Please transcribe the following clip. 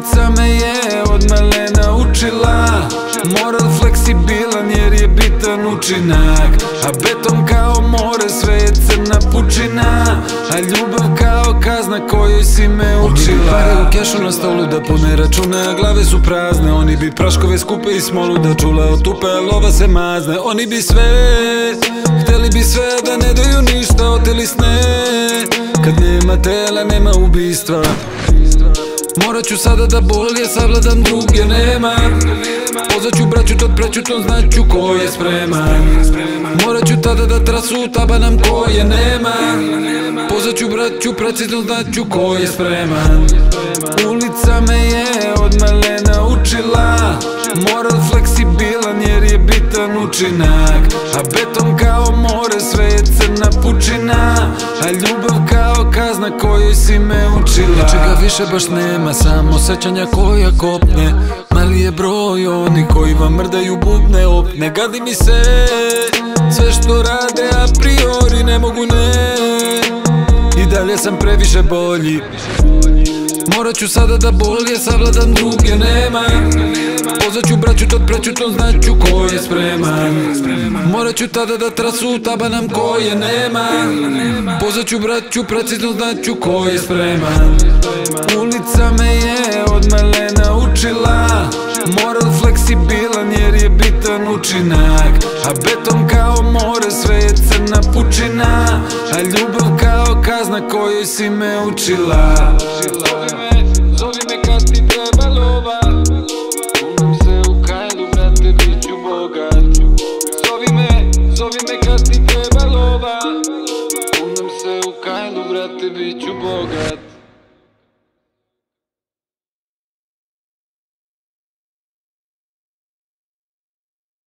Ulica me je od malena učila, moral fleksibilan jer je bitan učinak. A beton kao more, sve je crna pučina, a ljubav kao kazna kojoj si me učila. Oni bi pare u kešu na stolu da pune račune, a glave su prazne. Oni bi praškove skupe i smolu da čula otupe, a lova se mazne. Oni bi sve, hteli bi sve da ne daju ništa, oteli sne. Kad nema tela, nema ubistva. Morat ću sada da bolje savladam druge, nema. Pozvaću braću, tad prećutom znaću ko je spreman. Morat ću tada da trasu tabanam ko je nema. Pozvaću braću, precizno znaću ko je spreman. Ulica me je od malena učila, moral fleksibilan jer je bitan učinak. A beton kao more, sve je crna pučina, a ljubav kao kazna kojoj si me učila. Ničega više baš nema, samo sećanja koja kopne. Mali je broj oni koji vam mrdaju bubne opne. Gadi mi se sve što rade a priori, ne mogu ne. I dalje sam previše bolji. Morat ću sada da bolje savladam druge, nema. Pozvaću braću, tad prećutom znaću ko je spreman. Morat ću tada da trasu tabanam ko je nema. Pozvaću braću, precizno znaću ko je spreman. Ulica me je od malena učila, moral fleksibilan jer je bitan učinak. A beton kao more, sve je crna pučina, a ljubav kao kazna kojoj si me učila.